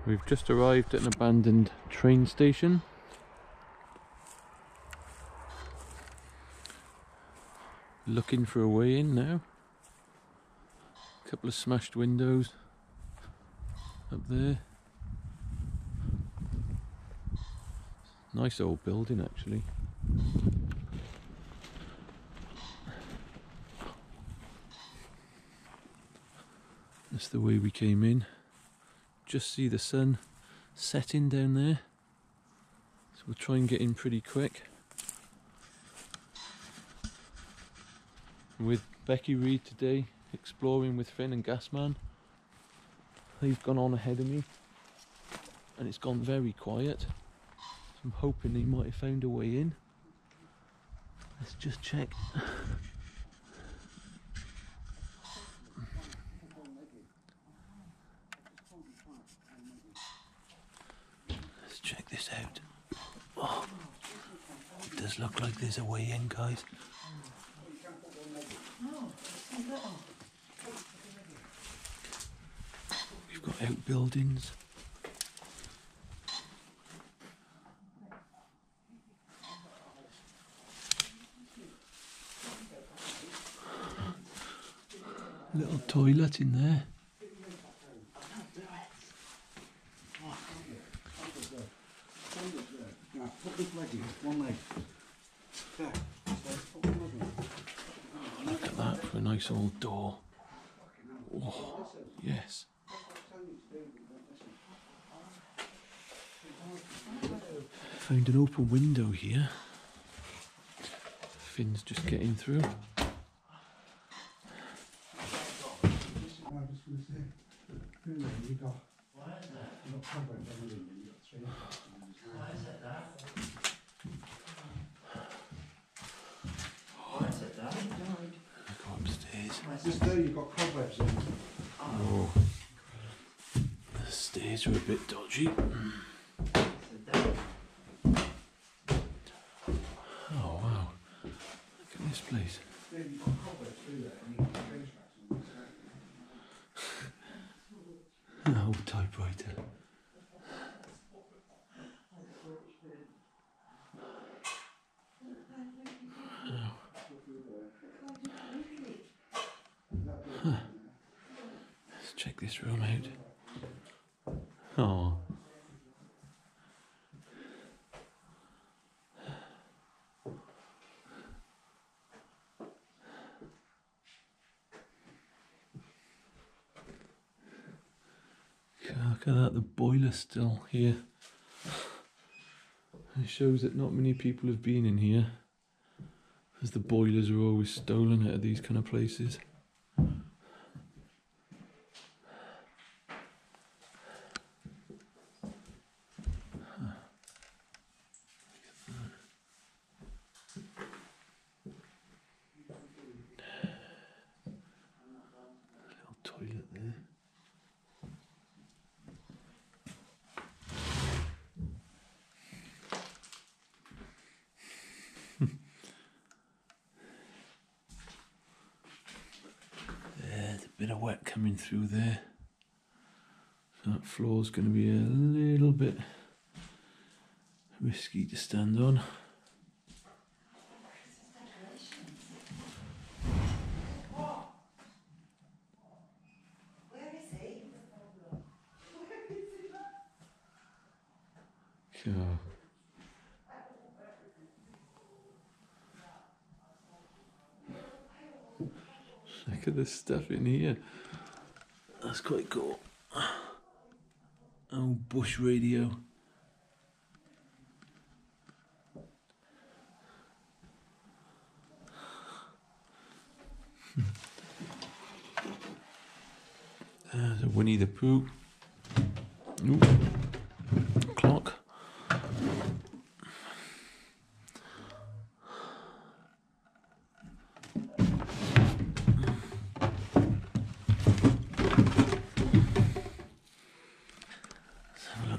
We've just arrived at an abandoned train station. Looking for a way in now. A couple of smashed windows up there. Nice old building actually. That's the way we came in. Just see the sun setting down there. So we'll try and get in pretty quick. With Becky Reed today, exploring with Finn and Gasman. They've gone on ahead of me and it's gone very quiet. So I'm hoping they might have found a way in. Let's just check. Let's check this out. Oh, it does look like there's a way in, guys. We've got outbuildings. Little toilet in there. Look at that for a nice old door. Oh, yes. Found an open window here. Finn's just getting through. Go upstairs. Just there you've got cobwebs in. Oh, the stairs are a bit dodgy. Oh wow, look at this place. An old typewriter. Huh. Let's check this room out. Oh. Look at that, the boiler's still here. It shows that not many people have been in here, as the boilers are always stolen out of these kind of places. Little toilet there. There's a bit of wet coming through there. So that floor's going to be a little bit risky to stand on. Oh. Look at the stuff in here. That's quite cool. Oh, bush radio. There's a Winnie the Pooh. Ooh. Clock.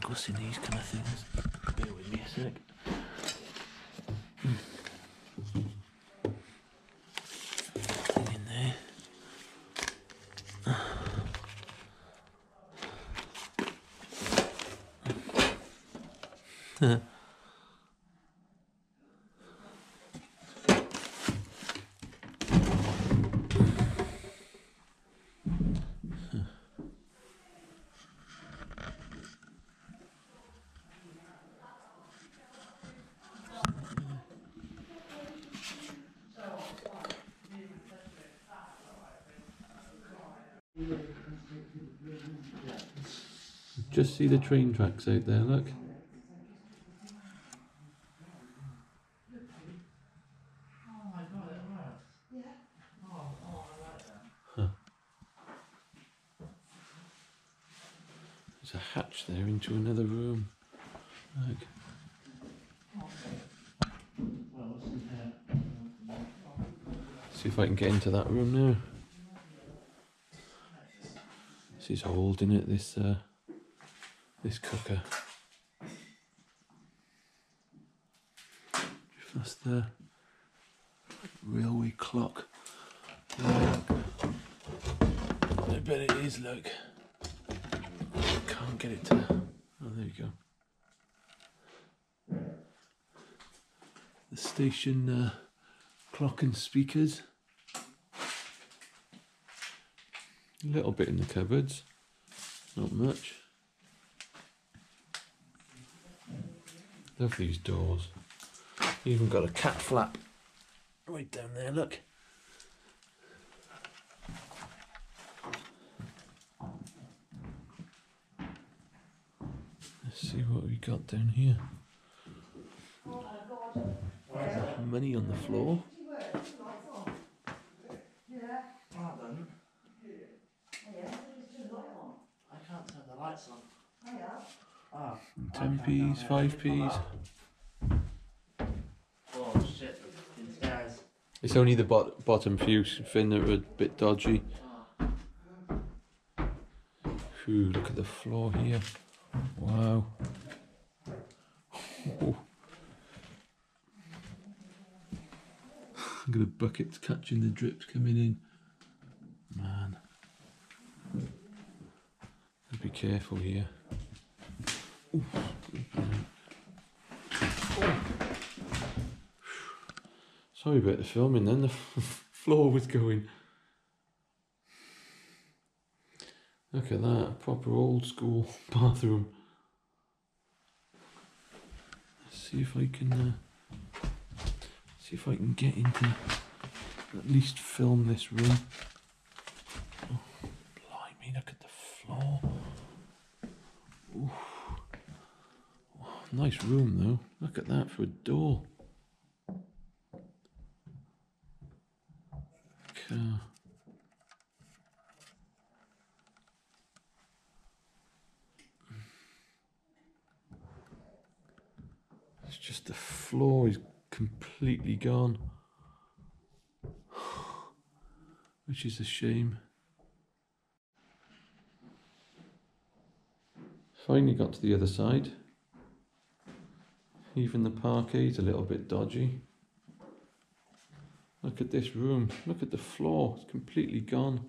What's in these kind of things? Bear with me a sec. Thing in there. Just see the train tracks out there, look. Huh. There's a hatch there into another room. Look. See if I can get into that room now. This is old, isn't it? This cooker. That's the railway clock. I bet it is, look. Can't get it to... Oh, there you go. The station clock and speakers. A little bit in the cupboards. Not much. Love these doors. Even got a cat flap right down there, look. Let's see what we got down here. Money on the floor. I can't turn the lights on. 10p's, 5p's. Oh shit, these guys. It's only the bottom few, Finn, that are a bit dodgy. Ooh, look at the floor here. Wow. Oh. I've got a bucket catching the drips coming in. Man. Be careful here. Ooh. Sorry about the filming then, the floor was going. Look at that, proper old school bathroom. Let's see if I can get into, at least film this room. Oh, blimey, look at the floor. Ooh. Oh, nice room though, look at that for a door. It's just the floor is completely gone, which is a shame. Finally got to the other side. Even the parquet's a little bit dodgy. Look at this room, look at the floor, it's completely gone.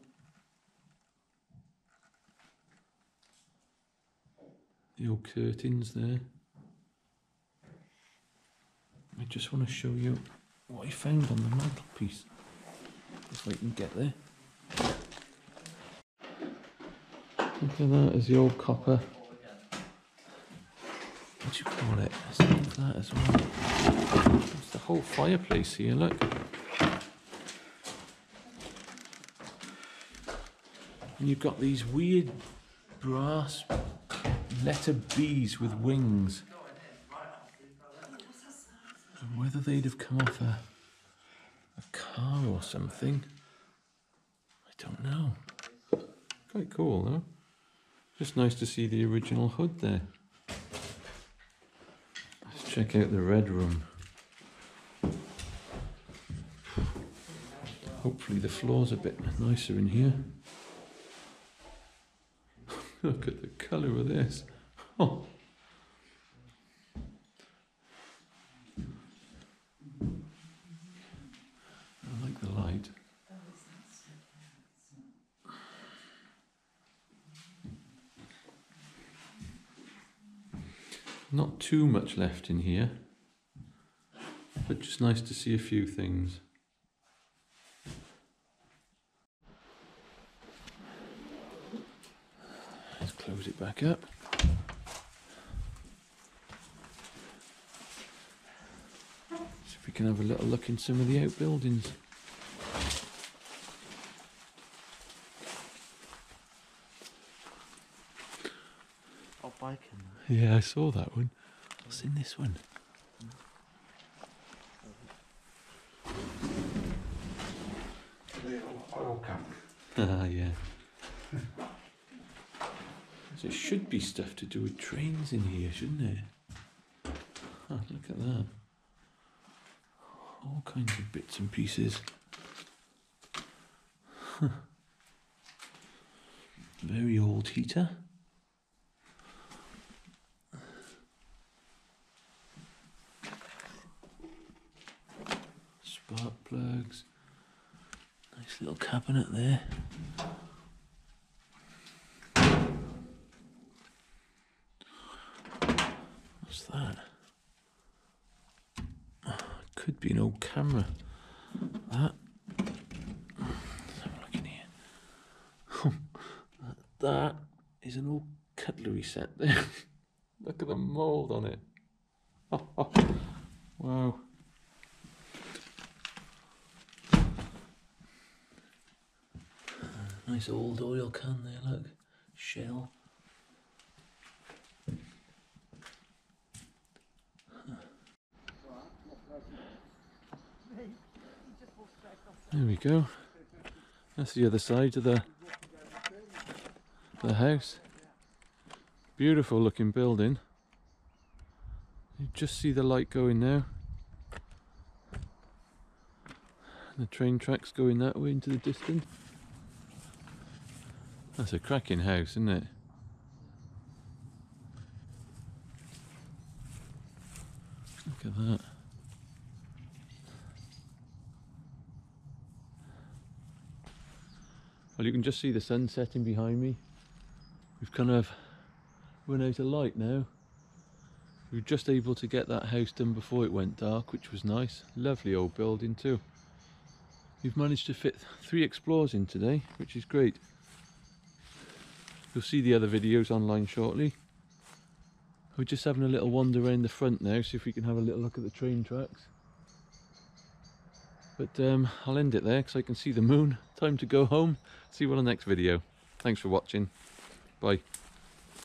The old curtains there. I just want to show you what I found on the mantelpiece, if I can get there. Look at that, as the old copper. What do you call it? Let's leave that as well. It's the whole fireplace here, look. And you've got these weird brass letter B's with wings. And whether they'd have come off a car or something, I don't know. Quite cool though. Just nice to see the original hood there. Let's check out the red room. Hopefully the floor's a bit nicer in here. Look at the colour of this. Oh. I like the light. Not too much left in here, but just nice to see a few things. Let's close it back up. See if we can have a little look in some of the outbuildings. Oh, biking. Yeah, I saw that one. What's in this one? The oil camp. Ah, yeah. So it should be stuff to do with trains in here, shouldn't it? Oh, look at that. All kinds of bits and pieces. Huh. Very old heater. Spark plugs. Nice little cabinet there. What's that? Oh, it could be an old camera. That. Let's have a look in here. That is an old cutlery set there. Look at the mould on it. Wow. Nice old oil can there, look. Shell. There we go. That's the other side of the house. Beautiful looking building. You just see the light going now. The train tracks going that way into the distance. That's a cracking house, isn't it? Look at that. Well, you can just see the sun setting behind me. We've kind of run out of light now. We were just able to get that house done before it went dark, which was nice. Lovely old building too. We've managed to fit 3 explorers in today, which is great. You'll see the other videos online shortly. We're just having a little wander around the front now, see if we can have a little look at the train tracks. But I'll end it there because I can see the moon. Time to go home. See you on the next video. Thanks for watching. Bye.